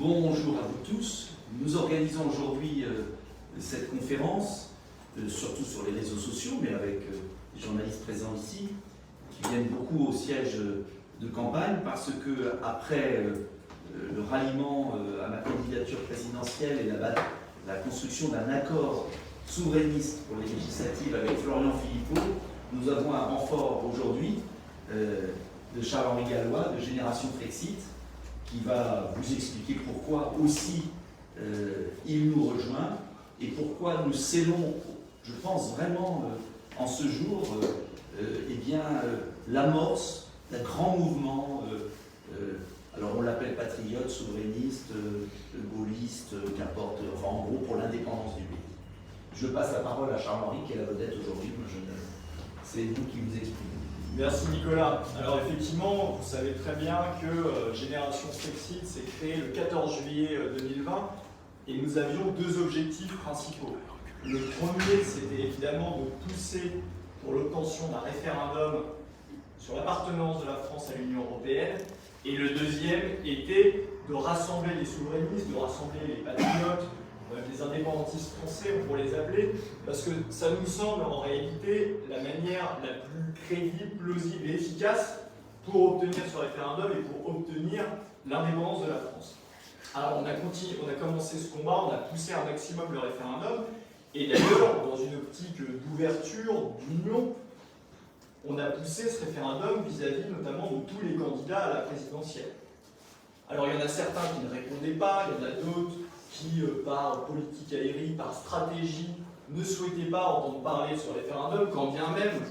Bonjour à vous tous. Nous organisons aujourd'hui cette conférence, surtout sur les réseaux sociaux, mais avec les journalistes présents ici, qui viennent beaucoup au siège de campagne, parce que après le ralliement à ma candidature présidentielle et la construction d'un accord souverainiste pour les législatives avec Florian Philippot, nous avons un renfort aujourd'hui de Charles-Henri Gallois, de Génération Frexit, qui va vous expliquer pourquoi aussi il nous rejoint et pourquoi nous scellons, je pense vraiment en ce jour, l'amorce d'un grand mouvement, alors on l'appelle patriote, souverainiste, gaulliste, qu'importe, enfin en gros pour l'indépendance du pays. Je passe la parole à Charles-Henri qui est la vedette aujourd'hui, c'est vous qui vous expliquez. Merci Nicolas. Alors effectivement, vous savez très bien que Génération Frexit s'est créée le 14 juillet 2020 et nous avions deux objectifs principaux. Le premier, c'était évidemment de pousser pour l'obtention d'un référendum sur l'appartenance de la France à l'Union européenne, et le deuxième était de rassembler les souverainistes, de rassembler les patriotes, les indépendantistes français, on pourrait les appeler, parce que ça nous semble en réalité la manière la plus crédible, plausible et efficace pour obtenir ce référendum et pour obtenir l'indépendance de la France. Alors on a commencé ce combat, on a poussé un maximum le référendum, et d'ailleurs dans une optique d'ouverture, d'union, on a poussé ce référendum vis-à-vis notamment de tous les candidats à la présidentielle. Alors il y en a certains qui ne répondaient pas, il y en a d'autres qui, par politique aérienne, par stratégie, ne souhaitaient pas entendre parler de ce référendum, quand bien même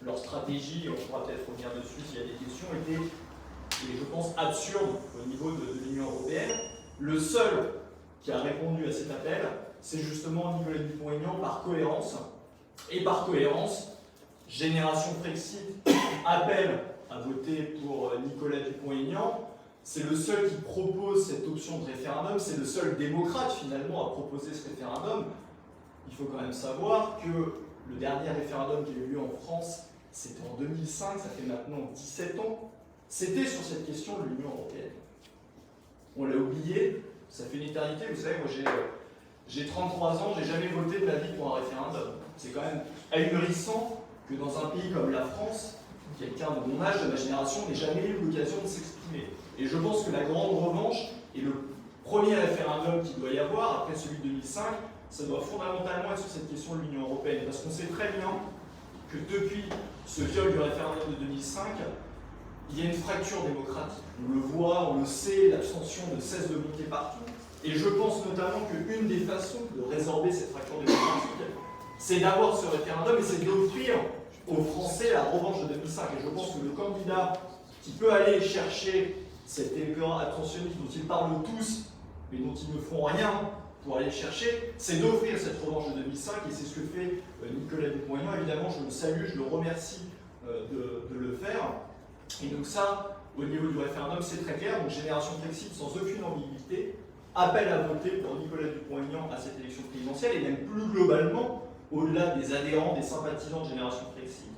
leur stratégie, on pourra peut-être revenir dessus s'il y a des questions, était, et je pense, absurde au niveau de l'Union européenne. Le seul qui a répondu à cet appel, c'est justement Nicolas Dupont-Aignan par cohérence. Et par cohérence, Génération Frexit appelle à voter pour Nicolas Dupont-Aignan. C'est le seul qui propose cette option de référendum, c'est le seul démocrate finalement à proposer ce référendum. Il faut quand même savoir que le dernier référendum qui a eu lieu en France, c'était en 2005, ça fait maintenant 17 ans. C'était sur cette question de l'Union européenne. On l'a oublié, ça fait une éternité. Vous savez, moi j'ai 33 ans, j'ai jamais voté de ma vie pour un référendum. C'est quand même ahurissant que dans un pays comme la France, quelqu'un de mon âge, de ma génération, n'ait jamais eu l'occasion de s'exprimer. Et je pense que la grande revanche, et le premier référendum qu'il doit y avoir, après celui de 2005, ça doit fondamentalement être sur cette question de l'Union européenne. Parce qu'on sait très bien que depuis ce viol du référendum de 2005, il y a une fracture démocratique. On le voit, on le sait, l'abstention ne cesse de monter partout. Et je pense notamment qu'une des façons de résorber cette fracture démocratique, c'est d'avoir ce référendum et c'est d'offrir aux Français la revanche de 2005. Et je pense que le candidat qui peut aller chercher cet électorat abstentionniste dont ils parlent tous, mais dont ils ne font rien pour aller le chercher, c'est d'offrir cette revanche de 2005, et c'est ce que fait Nicolas Dupont-Aignan. Évidemment, je le salue, je le remercie de le faire. Et donc ça, au niveau du référendum, c'est très clair. Donc Génération Frexit, sans aucune ambiguïté, appelle à voter pour Nicolas Dupont-Aignan à cette élection présidentielle, et même plus globalement, au-delà des adhérents, des sympathisants de Génération Frexit.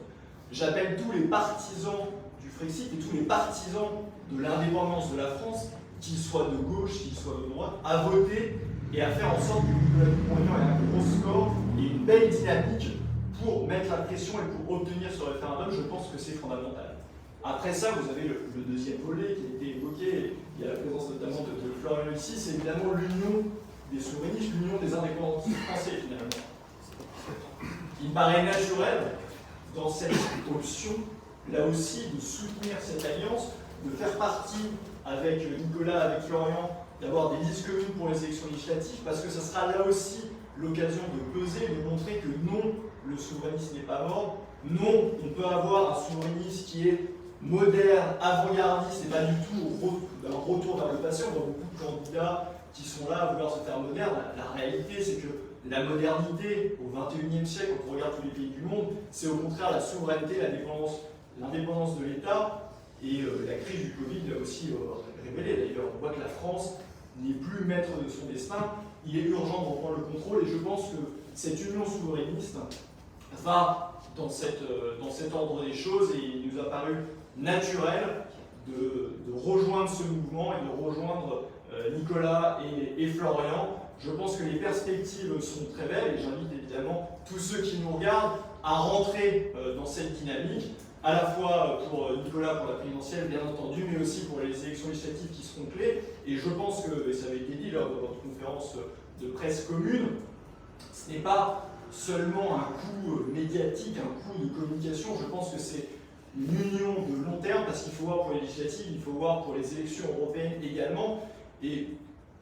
J'appelle tous les partisans du Frexit et tous les partisans de l'indépendance de la France, qu'ils soient de gauche, qu'ils soient de droite, à voter et à faire en sorte que Nicolas Dupont-Aignan ait un gros score et une belle dynamique pour mettre la pression et pour obtenir ce référendum. Je pense que c'est fondamental. Après ça, vous avez le deuxième volet qui a été évoqué, il y a la présence notamment de Florian ici, c'est évidemment l'union des souverainistes, l'union des indépendantistes français finalement. Il paraît naturel dans cette option, là aussi, de soutenir cette alliance, de faire partie avec Nicolas, avec Florian, d'avoir des listes communes pour les élections législatives, parce que ça sera là aussi l'occasion de peser, de montrer que non, le souverainisme n'est pas mort, non, on peut avoir un souverainiste qui est moderne, avant-gardiste, et pas du tout un retour vers le passé. On voit beaucoup de candidats qui sont là à vouloir se faire moderne. La réalité, c'est que la modernité au XXIe siècle, quand on regarde tous les pays du monde, c'est au contraire la souveraineté, l'indépendance de l'État, et la crise du Covid l'a aussi révélé. D'ailleurs, on voit que la France n'est plus maître de son destin. Il est urgent de reprendre le contrôle, et je pense que cette union souverainiste va dans cet ordre des choses, et il nous a paru naturel de rejoindre ce mouvement et de rejoindre Nicolas et Florian. Je pense que les perspectives sont très belles et j'invite évidemment tous ceux qui nous regardent à rentrer dans cette dynamique, à la fois pour Nicolas pour la présidentielle bien entendu, mais aussi pour les élections législatives qui seront clés. Et je pense que, et ça avait été dit lors de votre conférence de presse commune, ce n'est pas seulement un coût médiatique, un coût de communication, je pense que c'est une union de long terme, parce qu'il faut voir pour les législatives, il faut voir pour les élections européennes également. Et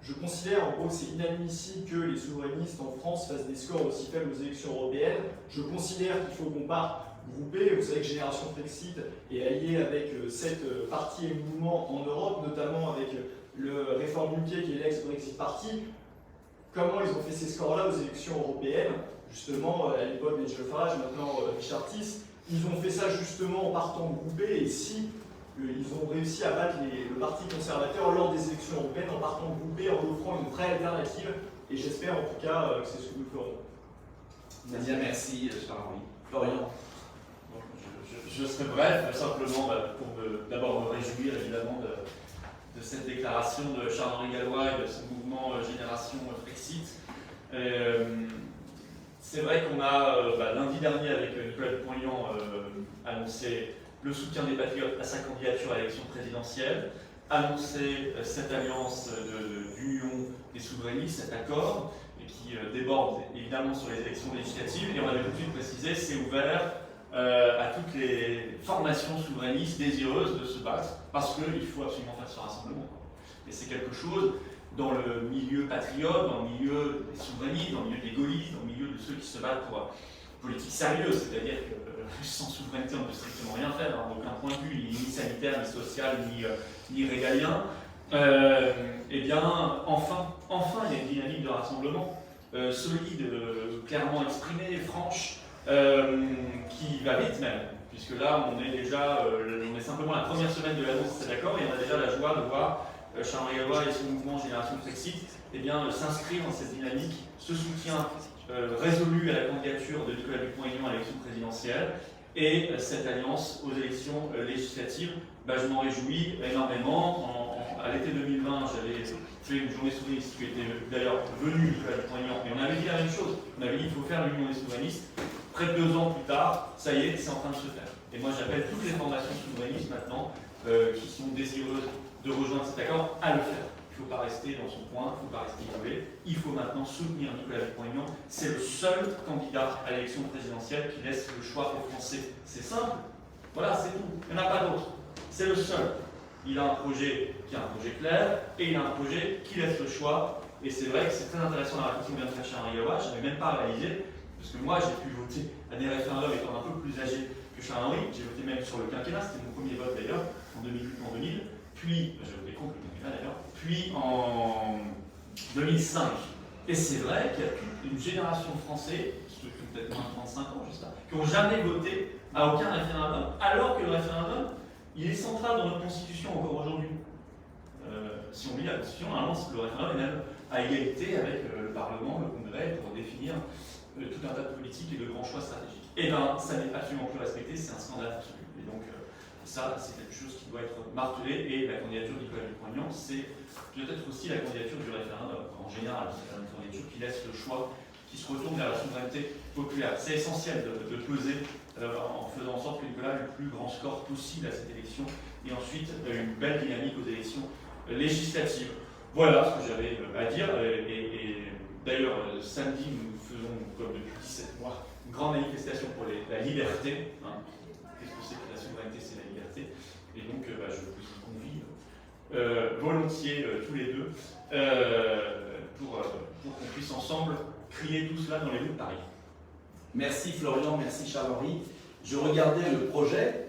je considère en gros que c'est inadmissible que les souverainistes en France fassent des scores aussi faibles aux élections européennes. Je considère qu'il faut qu'on parte groupé. Vous savez que Génération Frexit est alliée avec 7 partis et mouvements en Europe, notamment avec le Réforme UK qui est l'ex-Brexit Party. Comment ils ont fait ces scores-là aux élections européennes? Justement, à l'époque Nigel Farage, maintenant Richard Tiss, ils ont fait ça justement en partant groupés, et si ils ont réussi à battre le Parti conservateur lors des élections européennes en partant groupés, en offrant une vraie alternative, et j'espère en tout cas que c'est ce que nous ferons. Bien, merci Charles-Henri. Florian. Je serai bref, simplement pour d'abord me réjouir évidemment de cette déclaration de Charles-Henri Gallois et de ce mouvement Génération Frexit. C'est vrai qu'on a lundi dernier avec Nicolas Dupont-Aignan annoncé le soutien des Patriotes à sa candidature à l'élection présidentielle, annoncé cette alliance d'union des souverainistes, cet accord, et qui déborde évidemment sur les élections législatives. Et on avait tout de suite précisé, c'est ouvert à toutes les formations souverainistes désireuses de se battre, parce qu'il faut absolument faire ce rassemblement. Et c'est quelque chose dans le milieu patriote, dans le milieu des souverainistes, dans le milieu des gaullistes, dans le milieu de ceux qui se battent pour une politique sérieuse, c'est-à-dire que sans souveraineté on ne peut strictement rien faire, hein, d'aucun point de vue, ni sanitaire, ni social, ni régalien. Eh bien, enfin, il y a une dynamique de rassemblement solide, clairement exprimée, franche, qui va vite même, puisque là on est simplement la première semaine de l'annonce de cet accord et on a déjà la joie de voir Charles-Henri Gallois et son mouvement Génération Frexit s'inscrire dans cette dynamique, ce soutien résolu à la candidature de Nicolas Dupont-Aignan à l'élection présidentielle et cette alliance aux élections législatives. Je m'en réjouis énormément. À l'été 2020, j'avais fait une journée souverainiste qui était d'ailleurs venue Nicolas Dupont-Aignan et on avait dit la même chose. On avait dit qu'il faut faire l'union des souverainistes. Près de 2 ans plus tard, ça y est, c'est en train de se faire. Et moi j'appelle toutes les formations souverainistes maintenant qui sont désireuses de rejoindre cet accord à le faire. Il ne faut pas rester dans son coin, il ne faut pas rester isolé. Il faut maintenant soutenir Nicolas Dupont-Aignan. C'est le seul candidat à l'élection présidentielle qui laisse le choix aux Français. C'est simple, voilà, c'est tout. Il n'y en a pas d'autre. C'est le seul. Il a un projet qui est un projet clair et il a un projet qui laisse le choix. Et c'est vrai que c'est très intéressant la réflexion que vient de faire Charles-Henri Gallois. Je n'avais même pas réalisé, parce que moi j'ai pu voter à des référendums étant un peu plus âgé que Charles-Henri. J'ai voté même sur le quinquennat, c'était mon premier vote d'ailleurs, en 2000, puis, j'ai voté contre le quinquennat d'ailleurs, puis en 2005. Et c'est vrai qu'il y a toute une génération de Français, peut-être moins de 35 ans, je sais pas, qui n'ont jamais voté à aucun référendum, alors que le référendum, il est central dans notre Constitution encore aujourd'hui. Si on lit la Constitution, normalement, le référendum est même à égalité avec le Parlement, le Congrès, pour définir tout un tas de politiques et de grands choix stratégiques. Et bien, ça n'est absolument plus respecté, c'est un scandale absolu. Et donc, ça, c'est quelque chose qui doit être martelé. Et la candidature de Nicolas Dupont-Aignan, c'est peut-être aussi la candidature du référendum. En général, c'est une candidature qui laisse le choix, qui se retourne vers la souveraineté populaire. C'est essentiel de peser en faisant en sorte que Nicolas ait le plus grand score possible à cette élection et ensuite une belle dynamique aux élections législatives. Voilà ce que j'avais à dire. Et d'ailleurs, samedi, nous faisons, comme depuis 17 mois, une grande manifestation pour la liberté. Qu'est-ce que c'est que la souveraineté? C'est la liberté. Et donc, je vous convie volontiers tous les deux pour qu'on puisse ensemble crier tout cela dans les rues de Paris. Merci Florian, merci Charles-Henri. Je regardais le projet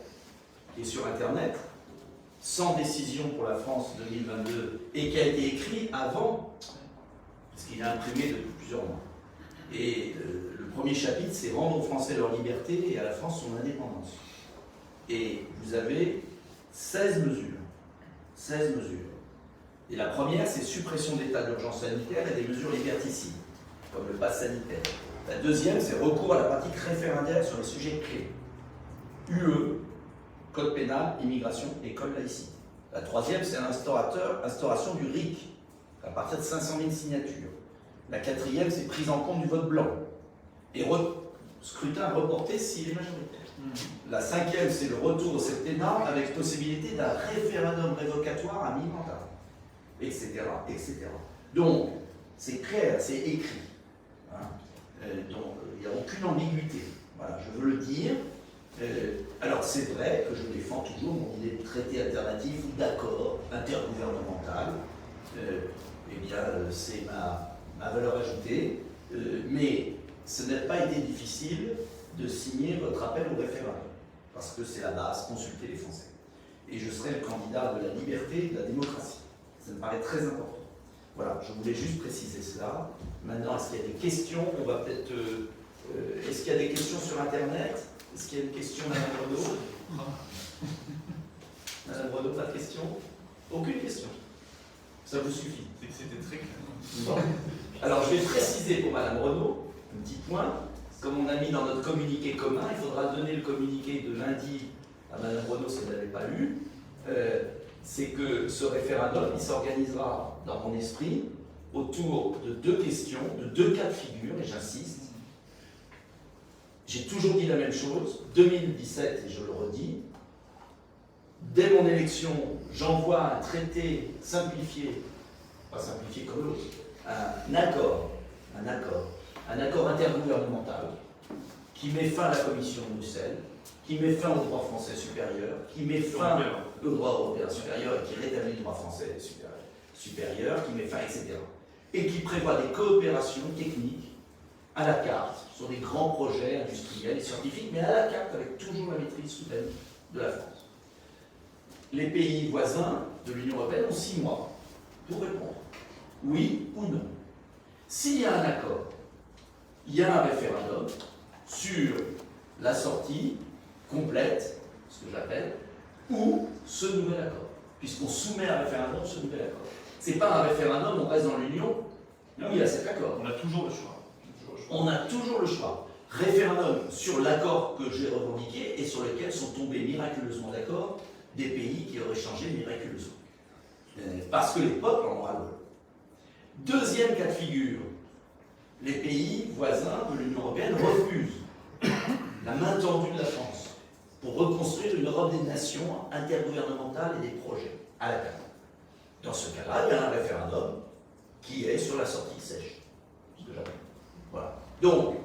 qui est sur Internet, sans décision pour la France 2022, et qui a été écrit avant, parce qu'il est imprimé depuis plusieurs mois. Et le premier chapitre, c'est rendre aux Français leur liberté et à la France son indépendance. Et vous avez 16 mesures. 16 mesures. Et la première, c'est suppression de l'état d'urgence sanitaire et des mesures liberticides, comme le pass sanitaire. La deuxième, c'est recours à la pratique référendaire sur les sujets clés. UE, code pénal, immigration et code laïcité. La troisième, c'est l'instauration du RIC, à partir de 500 000 signatures. La quatrième, c'est prise en compte du vote blanc. Et scrutin reporté s'il est majoritaire. La cinquième, c'est le retour au septennat avec possibilité d'un référendum révocatoire à mi-mandat, etc., etc. Donc, c'est clair, c'est écrit. Hein. Donc, il n'y a aucune ambiguïté. Voilà, je veux le dire. Alors, c'est vrai que je défends toujours mon idée de traité alternatif ou d'accord intergouvernemental. Eh bien, c'est ma valeur ajoutée. Mais ce n'a pas été difficile de signer votre appel au référendum, parce que c'est la base, consulter les Français. Et je serai le candidat de la liberté et de la démocratie. Ça me paraît très important. Voilà, je voulais juste préciser cela. Maintenant, est-ce qu'il y a des questions? On va peut-être... est-ce qu'il y a des questions sur Internet? Est-ce qu'il y a une question, Madame Renaud? Madame Renaud, pas de question? Aucune question. Ça vous suffit? C'était très clair. Bon. Alors, je vais préciser pour Madame Renaud, un petit point. Comme on a mis dans notre communiqué commun, il faudra donner le communiqué de lundi à Madame Renaud si elle ne l'avait pas lu. C'est que ce référendum, il s'organisera dans mon esprit autour de deux questions, de deux cas de figure, et j'insiste. J'ai toujours dit la même chose, 2017, et je le redis, dès mon élection, j'envoie un traité simplifié, pas simplifié comme l'autre, un accord intergouvernemental qui met fin à la Commission de Bruxelles, qui met fin au droit français supérieur, qui met fin au droit européen supérieur et qui rétablit le droit français supérieur, qui met fin, etc. Et qui prévoit des coopérations techniques à la carte sur des grands projets industriels et scientifiques, mais à la carte avec toujours la maîtrise soudaine de la France. Les pays voisins de l'Union européenne ont 6 mois pour répondre, oui ou non. S'il y a un accord, il y a un référendum sur la sortie complète, ce que j'appelle, ou ce nouvel accord, puisqu'on soumet à un référendum ce nouvel accord. Ce n'est pas un référendum, on reste dans l'Union, où il y a cet accord. On a toujours le choix. On a toujours le choix. Référendum sur l'accord que j'ai revendiqué et sur lequel sont tombés miraculeusement d'accord des pays qui auraient changé miraculeusement. Parce que les peuples en ont ras-le-bol. Deuxième cas de figure, les pays voisins de l'Union européenne refusent la main tendue de la France pour reconstruire une Europe des nations intergouvernementale et des projets à la carte. Dans ce cas-là, il y a un référendum qui est sur la sortie sèche. Ce que j'appelle. Voilà. Donc,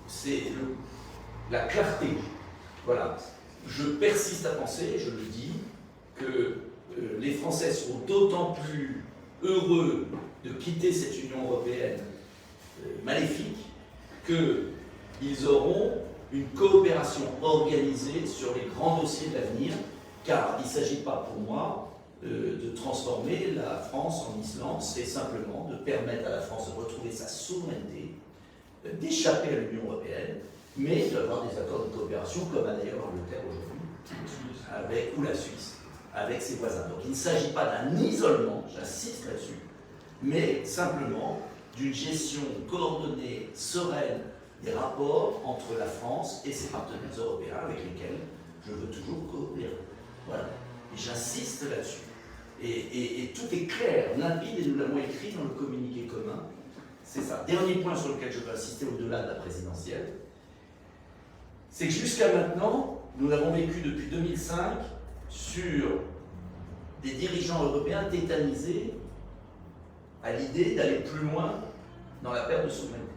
c'est la clarté. Voilà. Je persiste à penser, je le dis, que les Français seront d'autant plus heureux de quitter cette Union européenne maléfique qu'ils auront une coopération organisée sur les grands dossiers de l'avenir, car il ne s'agit pas pour moi de transformer la France en Islande, c'est simplement de permettre à la France de retrouver sa souveraineté, d'échapper à l'Union européenne, mais d'avoir des accords de coopération, comme a d'ailleurs l'Angleterre aujourd'hui, ou la Suisse, avec ses voisins. Donc il ne s'agit pas d'un isolement, j'insiste là-dessus, mais simplement d'une gestion coordonnée, sereine des rapports entre la France et ses partenaires européens avec lesquels je veux toujours coopérer. Voilà. Et j'insiste là-dessus. Et tout est clair, limpide, et nous l'avons écrit dans le communiqué commun. C'est ça. Dernier point sur lequel je veux insister au-delà de la présidentielle, c'est que jusqu'à maintenant, nous l'avons vécu depuis 2005 sur des dirigeants européens tétanisés à l'idée d'aller plus loin dans la perte de souveraineté,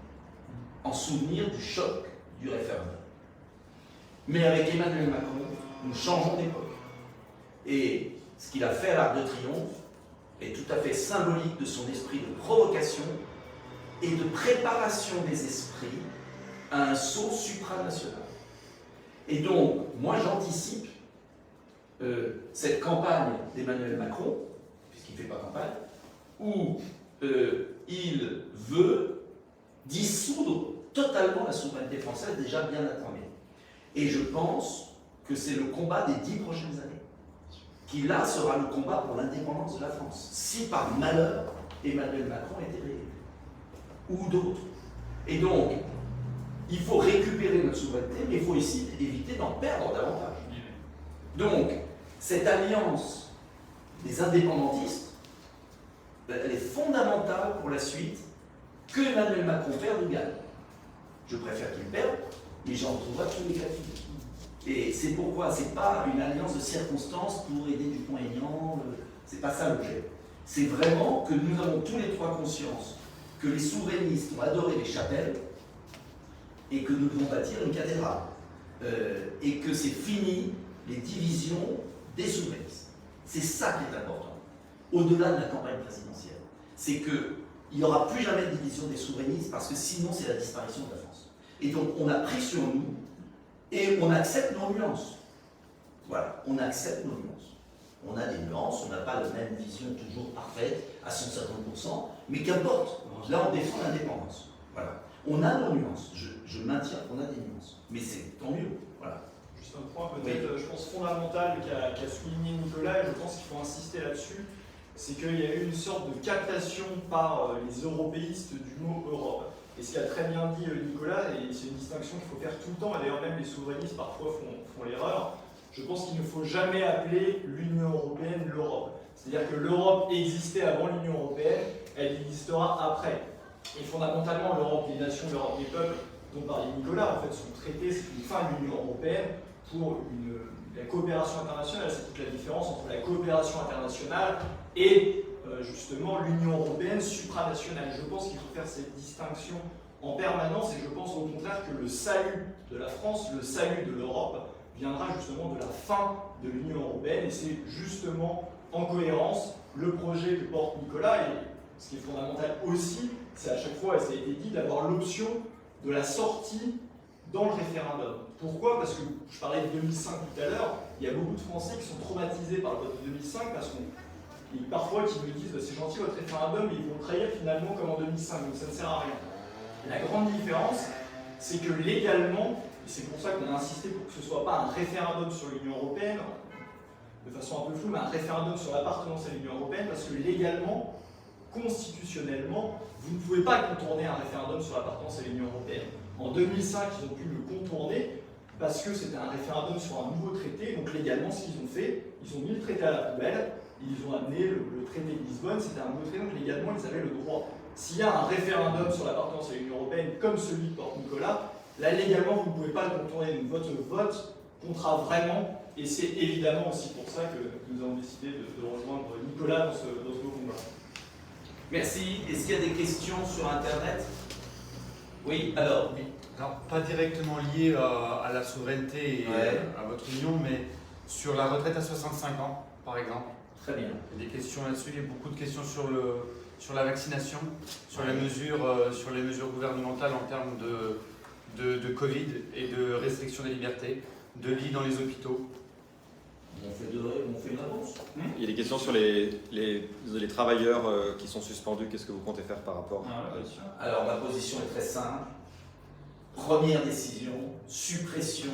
en souvenir du choc du référendum. Mais avec Emmanuel Macron, nous changeons d'époque. Et ce qu'il a fait à l'Arc de Triomphe est tout à fait symbolique de son esprit de provocation et de préparation des esprits à un saut supranational. Et donc, moi j'anticipe cette campagne d'Emmanuel Macron, puisqu'il ne fait pas campagne, où il veut dissoudre totalement la souveraineté française déjà bien attamée. Et je pense que c'est le combat des 10 prochaines années, qui là sera le combat pour l'indépendance de la France, si par malheur Emmanuel Macron était réélu, ou d'autres. Et donc, il faut récupérer notre souveraineté, mais il faut aussi éviter d'en perdre davantage. Donc, cette alliance des indépendantistes elle est fondamentale pour la suite, que Emmanuel Macron perde ou gagne. Je préfère qu'il perde, mais j'en retrouverai tous les cas de figure. Et c'est pourquoi c'est pas une alliance de circonstances pour aider Dupont-Aignan, c'est pas ça l'objet. C'est vraiment que nous avons tous les trois conscience que les souverainistes ont adoré les chapelles et que nous devons bâtir une cathédrale. Et que c'est fini les divisions des souverainistes. C'est ça qui est important. Au-delà de la campagne présidentielle. C'est qu'il n'y aura plus jamais de division des souverainistes parce que sinon c'est la disparition de la France. Et donc on a pris sur nous et on accepte nos nuances. Voilà, on accepte nos nuances. On a des nuances, on n'a pas la même vision toujours parfaite à 150%, mais qu'importe. Là on défend l'indépendance. Voilà. On a nos nuances. Je maintiens qu'on a des nuances. Mais c'est tant mieux. Voilà. Juste un point peut-être, je pense, fondamental qu'a souligné Nicolas, et je pense qu'il faut insister là-dessus, c'est qu'il y a eu une sorte de captation par les européistes du mot Europe. Et ce qu'a très bien dit Nicolas, et c'est une distinction qu'il faut faire tout le temps, et d'ailleurs même les souverainistes parfois font l'erreur, je pense qu'il ne faut jamais appeler l'Union européenne l'Europe. C'est-à-dire que l'Europe existait avant l'Union européenne, elle existera après. Et fondamentalement, l'Europe des nations, l'Europe des peuples, dont parlait Nicolas, en fait, son traité, c'est une fin de l'Union européenne pour la coopération internationale. C'est toute la différence entre la coopération internationale et justement l'Union européenne supranationale. Je pense qu'il faut faire cette distinction en permanence et je pense au contraire que le salut de la France, le salut de l'Europe, viendra justement de la fin de l'Union européenne et c'est justement en cohérence le projet que porte Nicolas et ce qui est fondamental aussi, c'est à chaque fois, et ça a été dit, d'avoir l'option de la sortie dans le référendum. Pourquoi? Parce que je parlais de 2005 tout à l'heure, il y a beaucoup de Français qui sont traumatisés par le vote de 2005 parce qu'on parfois qui me disent c'est gentil votre référendum, mais ils vont le trahir finalement comme en 2005, donc ça ne sert à rien. La grande différence, c'est que légalement, et c'est pour ça qu'on a insisté pour que ce ne soit pas un référendum sur l'Union européenne, de façon un peu floue, mais un référendum sur l'appartenance à l'Union européenne, parce que légalement, constitutionnellement, vous ne pouvez pas contourner un référendum sur l'appartenance à l'Union européenne. En 2005, ils ont pu le contourner parce que c'était un référendum sur un nouveau traité. Donc légalement, ce qu'ils ont fait, ils ont mis le traité à la poubelle, ils ont amené le traité de Lisbonne, c'était un nouveau traité, donc légalement, ils avaient le droit. S'il y a un référendum sur l'appartenance à l'Union européenne, comme celui que porte Nicolas, là, légalement, vous ne pouvez pas le contourner. Donc votre vote comptera vraiment, et c'est évidemment aussi pour ça que nous avons décidé de rejoindre Nicolas dans ce mouvement-là. Merci. Est-ce qu'il y a des questions sur Internet? Oui, alors. Alors, pas directement lié à la souveraineté et à votre union, mais sur la retraite à 65 ans, par exemple. Très bien. Il y a des questions là-dessus, il y a beaucoup de questions sur la vaccination, sur les mesures gouvernementales en termes de Covid et de restriction des libertés, de lits dans les hôpitaux. On fait une réponse. Il y a des questions sur les travailleurs qui sont suspendus. Qu'est-ce que vous comptez faire par rapport à ça? Alors, ma position est très simple. Première décision, suppression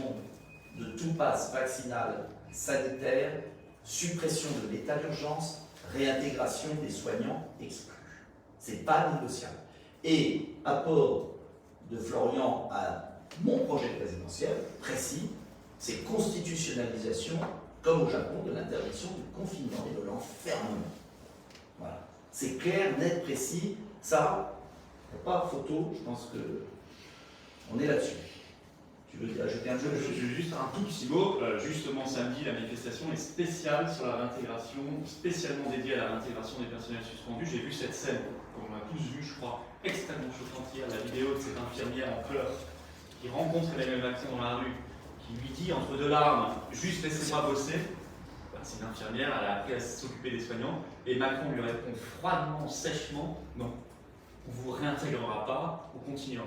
de tout pass vaccinal sanitaire, suppression de l'état d'urgence, réintégration des soignants exclus. C'est pas négociable. Et apport de Florian à mon projet présidentiel précis, c'est constitutionnalisation, comme au Japon, de l'interdiction du confinement et de l'enfermement. Voilà. C'est clair, net, précis. Ça, il n'y a pas photo, je pense que on est là-dessus. Tu veux ajouter un peu? Je veux juste un tout petit mot. Justement, samedi, la manifestation est spéciale sur la réintégration, spécialement dédiée à la réintégration des personnels suspendus. J'ai vu cette scène, qu'on a tous vu, je crois, extrêmement choquante hier, la vidéo de cette infirmière en pleurs qui rencontre Emmanuel Macron dans la rue, qui lui dit entre deux larmes, juste laissez-moi bosser. C'est une infirmière, elle a appris à s'occuper des soignants, et Macron lui répond froidement, sèchement, non, on ne vous réintégrera pas, on continuera.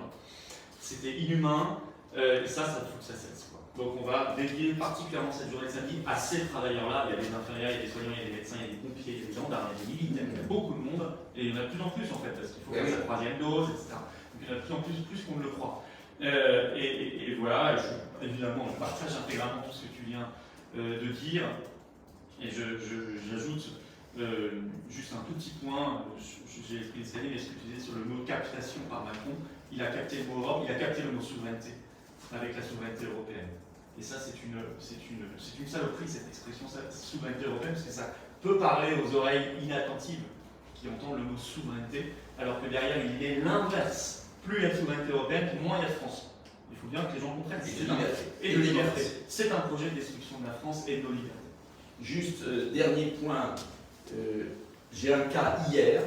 C'était inhumain, et ça faut que ça cesse. Donc on va dédier particulièrement cette journée de samedi à ces travailleurs-là. Il y a des infirmières, il y a des soignants, il y a des médecins, il y a des pompiers, il y a des gendarmes, il y a des militaires, il y a beaucoup de monde, et il y en a de plus en plus en fait, parce qu'il faut faire sa troisième dose, etc. Donc il y en a de plus en plus qu'on ne le croit. Et voilà, évidemment, je partage intégralement tout ce que tu viens de dire, et j'ajoute juste un tout petit point, j'ai pris les séries, mais ce que tu disais sur le mot captation par Macron, il a capté le mot Europe, il a capté le mot souveraineté, avec la souveraineté européenne. Et ça, c'est une saloperie, cette expression souveraineté européenne, parce que ça peut parler aux oreilles inattentives qui qui entend le mot souveraineté, alors que derrière il est l'inverse. Plus il y a de souveraineté européenne, moins il y a de France. Il faut bien que les gens comprennent. Et de liberté. C'est un projet de destruction de la France et de nos libertés. Juste, dernier point, j'ai un cas hier,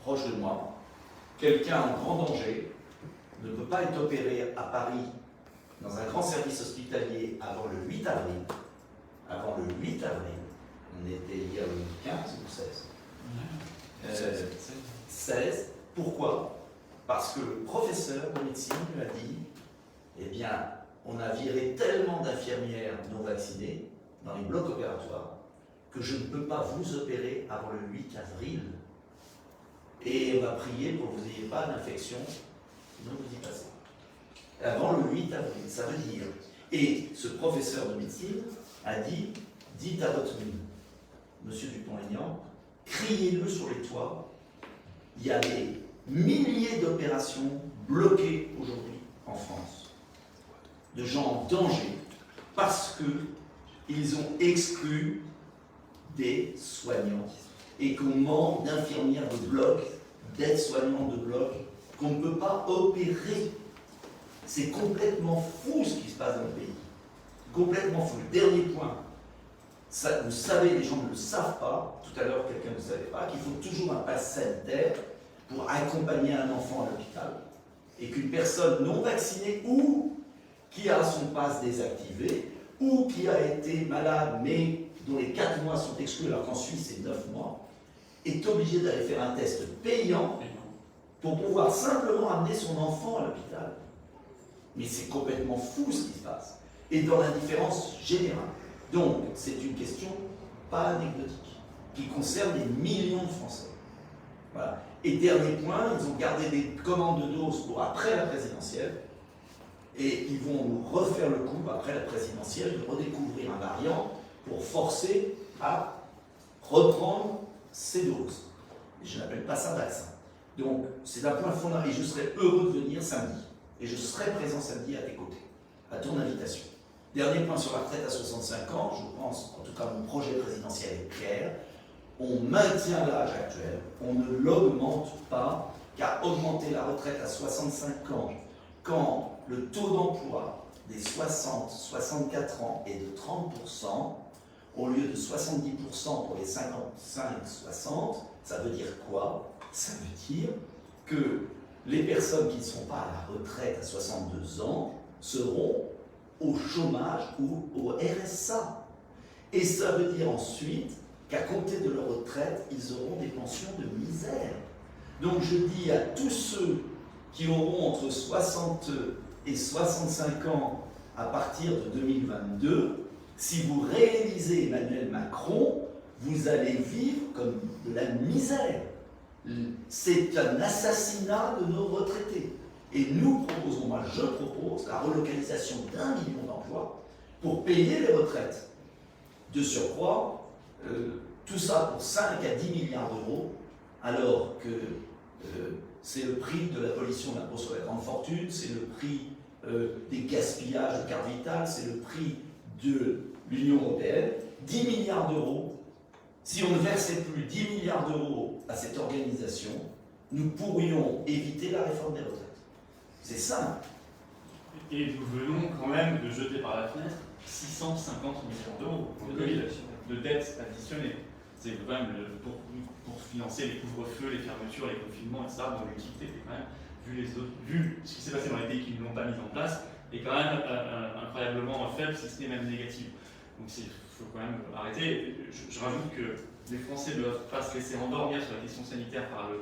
proche de moi, quelqu'un en grand danger, ne peut pas être opéré à Paris dans un grand service hospitalier avant le 8 avril. Avant le 8 avril, on était hier le 15 ou 16 16. Pourquoi? Parce que le professeur de médecine lui a dit, eh bien, on a viré tellement d'infirmières non vaccinées dans les blocs opératoires que je ne peux pas vous opérer avant le 8 avril. Et on va prier pour que vous n'ayez pas d'infection, sinon vous y passez. Avant le 8 avril, ça veut dire. Et ce professeur de médecine a dit, dites à votre monsieur Dupont-Aignan, criez-le sur les toits, il y a des milliers d'opérations bloquées aujourd'hui en France, de gens en danger, parce qu'ils ont exclu des soignants et qu'on manque d'infirmières de bloc, d'aides-soignants de bloc, qu'on ne peut pas opérer. C'est complètement fou ce qui se passe dans le pays. Complètement fou. Le dernier point, ça, vous savez, les gens ne le savent pas, tout à l'heure quelqu'un ne savait pas, qu'il faut toujours un pass sanitaire pour accompagner un enfant à l'hôpital, et qu'une personne non vaccinée ou qui a son pass désactivé, ou qui a été malade mais dont les 4 mois sont exclus, alors qu'en Suisse c'est 9 mois, est obligé d'aller faire un test payant pour pouvoir simplement amener son enfant à l'hôpital. Mais c'est complètement fou ce qui se passe. Et dans l'indifférence générale. Donc, c'est une question pas anecdotique, qui concerne des millions de Français. Voilà. Et dernier point, ils ont gardé des commandes de doses pour après la présidentielle, et ils vont nous refaire le coup, après la présidentielle, de redécouvrir un variant pour forcer à reprendre ces doses. Et je n'appelle pas ça vaccin. Donc, c'est un point fondamental, et je serais heureux de venir samedi. Et je serai présent samedi à tes côtés, à ton invitation. Dernier point sur la retraite à 65 ans, je pense, en tout cas mon projet présidentiel est clair, on maintient l'âge actuel, on ne l'augmente pas, car augmenter la retraite à 65 ans, quand le taux d'emploi des 60-64 ans est de 30%, au lieu de 70% pour les 55-60, ça veut dire quoi? Ça veut dire que les personnes qui ne sont pas à la retraite à 62 ans seront au chômage ou au RSA. Et ça veut dire ensuite qu'à compter de leur retraite, ils auront des pensions de misère. Donc je dis à tous ceux qui auront entre 60 et 65 ans à partir de 2022, si vous réalisez Emmanuel Macron, vous allez vivre comme de la misère. C'est un assassinat de nos retraités. Et nous proposons, moi je propose, la relocalisation d'1 million d'emplois pour payer les retraites. De surcroît, tout ça pour 5 à 10 milliards d'euros, alors que c'est le prix de l'abolition de l'impôt sur la grande fortune, c'est le prix des gaspillages de carte vitale, c'est le prix de l'Union européenne. 10 milliards d'euros. Si on ne versait plus 10 milliards d'euros à cette organisation, nous pourrions éviter la réforme des retraites. C'est simple. Et nous venons quand même de jeter par la fenêtre 650 millions d'euros de dettes additionnées. C'est quand même pour financer les couvre-feux, les fermetures, les confinements, etc. dont l'utilité est quand même, vu ce qui s'est passé dans les pays qui ne l'ont pas mis en place, est quand même incroyablement faible, si ce n'est même négatif. Donc il faut quand même arrêter. Je rajoute que les Français ne doivent pas se laisser endormir sur la question sanitaire par le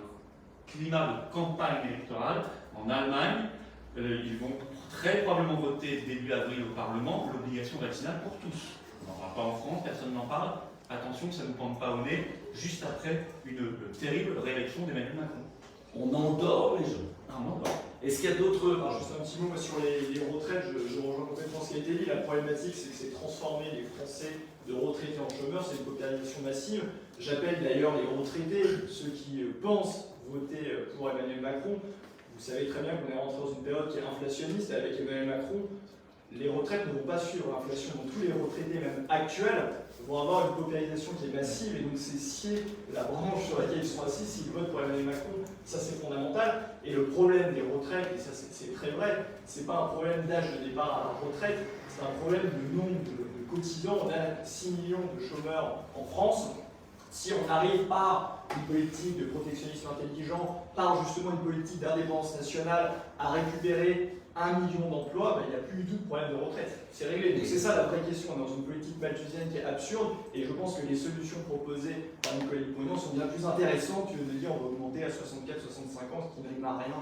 climat de campagne électorale. En Allemagne, ils vont très probablement voter début avril au Parlement l'obligation vaccinale pour tous. On n'en parle pas en France, personne n'en parle. Attention que ça ne nous pende pas au nez, juste après une terrible réélection d'Emmanuel Macron. On endort les gens. On endort. Est-ce qu'il y a d'autres... Alors juste un petit mot sur les retraites, je rejoins complètement ce qui a été dit. La problématique, c'est que c'est transformer les Français de retraités en chômeurs, c'est une paupérisation massive. J'appelle d'ailleurs les retraités, ceux qui pensent voter pour Emmanuel Macron. Vous savez très bien qu'on est rentré dans une période qui est inflationniste avec Emmanuel Macron. les retraites ne vont pas suivre l'inflation. Donc tous les retraités, même actuels, vont avoir une paupérisation qui est massive, et donc c'est scier la branche sur laquelle ils sont assis s'ils votent pour Emmanuel Macron. Ça, c'est fondamental. Et le problème des retraites, et ça c'est très vrai, c'est pas un problème d'âge de départ à la retraite, c'est un problème de nombre de cotisants. On a 6 millions de chômeurs en France. Si on arrive par une politique de protectionnisme intelligent, par justement une politique d'indépendance nationale à récupérer 1 million d'emplois, il n'y a plus du tout de problème de retraite. C'est réglé. Donc c'est ça la vraie question. On est dans une politique malthusienne qui est absurde, et je pense que les solutions proposées par Nicolas Dupont-Aignan sont bien plus intéressantes que de dire on va augmenter à 64-65 ans, ce qui n'arrive à rien.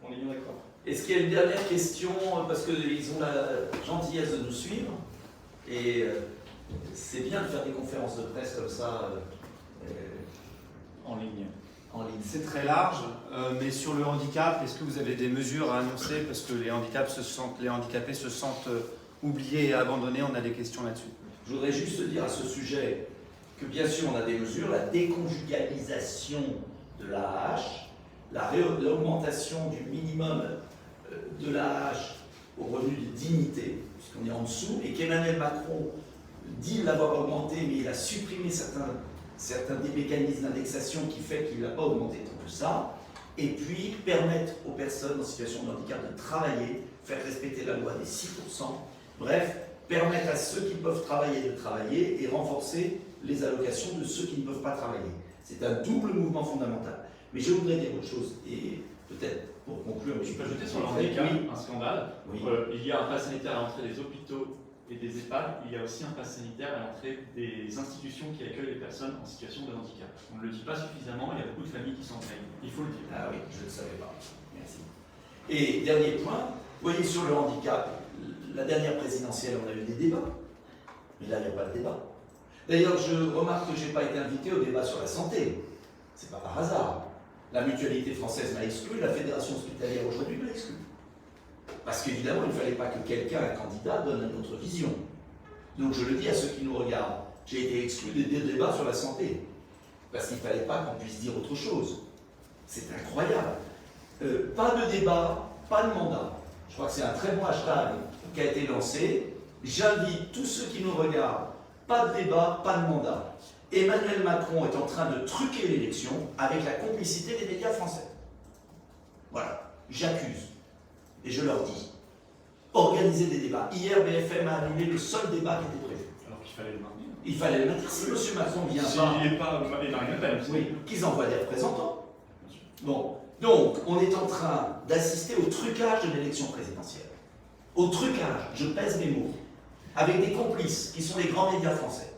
On est bien d'accord. Est-ce qu'il y a une dernière question, parce qu'ils ont la gentillesse de nous suivre, et c'est bien de faire des conférences de presse comme ça En ligne. en ligne. C'est très large, mais sur le handicap, est-ce que vous avez des mesures à annoncer? Parce que les handicapés se sentent oubliés et abandonnés. On a des questions là-dessus. Je voudrais juste dire à ce sujet que bien sûr on a des mesures, la déconjugalisation de l'AAH, l'augmentation du minimum de l'AAH au revenu de dignité, puisqu'on est en dessous, et qu'Emmanuel Macron dit l'avoir augmenté, mais il a supprimé certains des mécanismes d'indexation qui fait qu'il n'a pas augmenté tout ça, et puis permettre aux personnes en situation de handicap de travailler, faire respecter la loi des 6%, bref, permettre à ceux qui peuvent travailler de travailler et renforcer les allocations de ceux qui ne peuvent pas travailler. C'est un double mouvement fondamental. Mais je voudrais dire autre chose, et peut-être pour conclure... Je peux ajouter sur le handicap un scandale. Oui. Il y a un pass sanitaire à l'entrée des hôpitaux et des EHPAD, il y a aussi un pass sanitaire à l'entrée des institutions qui accueillent les personnes en situation de handicap. On ne le dit pas suffisamment, il y a beaucoup de familles qui s'en plaignent. Il faut le dire. Ah oui, je ne le savais pas. Merci. Et dernier point, vous voyez sur le handicap, la dernière présidentielle, on a eu des débats, mais là, il n'y a pas de débat. D'ailleurs, je remarque que je n'ai pas été invité au débat sur la santé. C'est pas par hasard. La mutualité française m'a exclu, la fédération hospitalière aujourd'hui m'a exclu. Parce qu'évidemment, il ne fallait pas que quelqu'un, un candidat, donne une autre vision. Donc je le dis à ceux qui nous regardent, j'ai été exclu des débats sur la santé. Parce qu'il ne fallait pas qu'on puisse dire autre chose. C'est incroyable. Pas de débat, pas de mandat. Je crois que c'est un très bon hashtag qui a été lancé. J'invite tous ceux qui nous regardent, pas de débat, pas de mandat. Emmanuel Macron est en train de truquer l'élection avec la complicité des médias français. Voilà, j'accuse. Et je leur dis, organisez des débats. Hier, BFM a annulé le seul débat qui était prévu. Alors qu'il fallait le maintenir. Il fallait le maintenir. Si M. Macron vient pas... S'il n'est pas Marine Le Pen, Oui, qu'ils envoient des représentants. Bon, donc, on est en train d'assister au trucage de l'élection présidentielle. Au trucage, je pèse mes mots, avec des complices qui sont les grands médias français.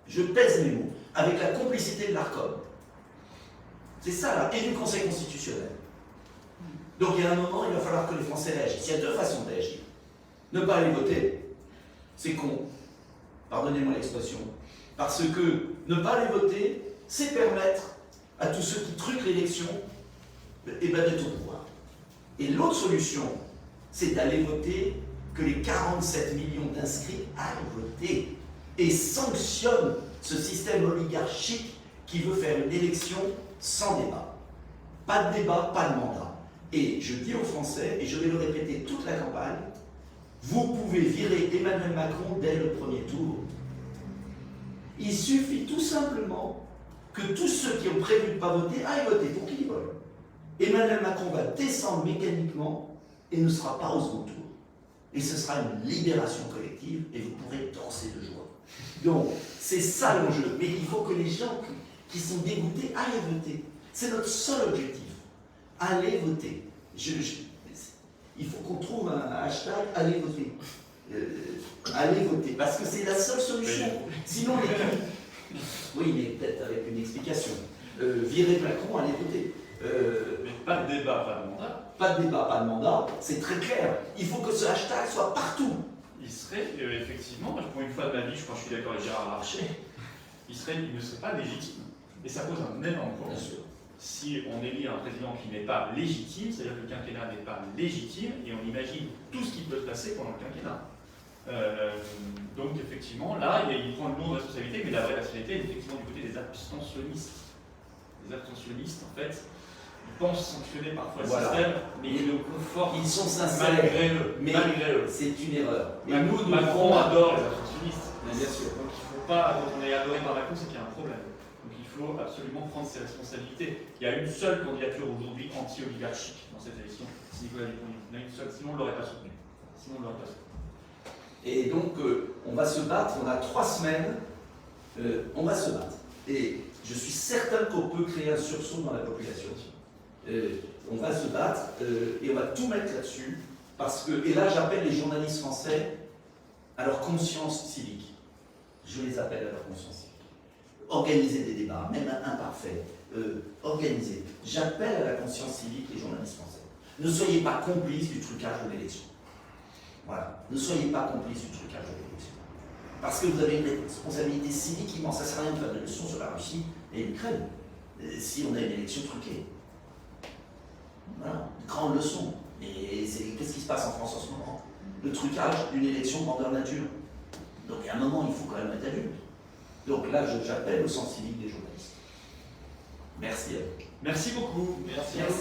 Je pèse mes mots, avec la complicité de l'ARCOM. C'est ça, là, et du Conseil constitutionnel. Donc, il y a un moment, il va falloir que les Français réagissent. Il y a deux façons de réagir. Ne pas aller voter, c'est con. Pardonnez-moi l'expression. Parce que ne pas aller voter, c'est permettre à tous ceux qui truquent l'élection d'être au pouvoir. Et l'autre solution, c'est d'aller voter, que les 47 millions d'inscrits aillent voter et sanctionnent ce système oligarchique qui veut faire une élection sans débat. Pas de débat, pas de mandat. Et je dis aux Français, et je vais le répéter toute la campagne, vous pouvez virer Emmanuel Macron dès le premier tour. Il suffit tout simplement que tous ceux qui ont prévu de ne pas voter aillent voter pour qui ils veulent. Emmanuel Macron va descendre mécaniquement et ne sera pas au second tour. Et ce sera une libération collective et vous pourrez danser de joie. Donc, c'est ça l'enjeu. Mais il faut que les gens qui sont dégoûtés aillent voter. C'est notre seul objectif. Allez voter. Il faut qu'on trouve un hashtag « Allez voter ». Allez voter, parce que c'est la seule solution. Sinon, oui, mais peut-être avec une explication. Virer Macron, allez voter. Mais pas de débat, pas de mandat. Pas de débat, pas de mandat, c'est très clair. Il faut que ce hashtag soit partout. Il serait, effectivement, pour une fois de ma vie, je crois que je suis d'accord avec Gérard Larcher, il ne serait pas légitime. Et ça pose un énorme problème. Si on élit un président qui n'est pas légitime, c'est-à-dire que le quinquennat n'est pas légitime, et on imagine tout ce qui peut se passer pendant le quinquennat. Donc effectivement, là, il prend une lourde responsabilité, mais la vraie responsabilité est effectivement du côté des abstentionnistes. Les abstentionnistes, en fait, pensent sanctionner parfois le Voilà. système, mais ils le confortent Ils sont sincères, malgré eux. mais Malgré eux. c'est une erreur. Et Macron, nous Macron devons- adore les abstentionnistes. Bien sûr. Donc il faut pas, quand on est adoré par Macron, c'est qu'il y a un problème. Donc il faut absolument prendre ses responsabilités. Il y a une seule candidature aujourd'hui anti-oligarchique dans cette élection, c'est Nicolas Dupont-Aignan. Il y en a une seule, sinon on ne l'aurait pas soutenu. Sinon on ne l'aurait pas soutenu. Et donc, on va se battre, on a 3 semaines, on va se battre. Et je suis certain qu'on peut créer un sursaut dans la population. On va se battre et on va tout mettre là-dessus. Parce que, et là, j'appelle les journalistes français à leur conscience civique. Je les appelle à leur conscience civique. Organiser des débats, même imparfaits. Organiser. J'appelle à la conscience civique les journalistes français. Ne soyez pas complices du trucage de l'élection. Voilà. Ne soyez pas complices du trucage de l'élection. Parce que vous avez une responsabilité civique immense. Ça ne sert à rien de faire des leçons sur la Russie et l'Ukraine si on a une élection truquée. Voilà. Une grande leçon. Et qu'est-ce qui se passe en France en ce moment? Le trucage d'une élection grandeur nature. Donc à un moment, il faut quand même être adulte. Donc là, j'appelle au sens civique des journalistes. Merci à vous. Merci beaucoup. Merci. Merci.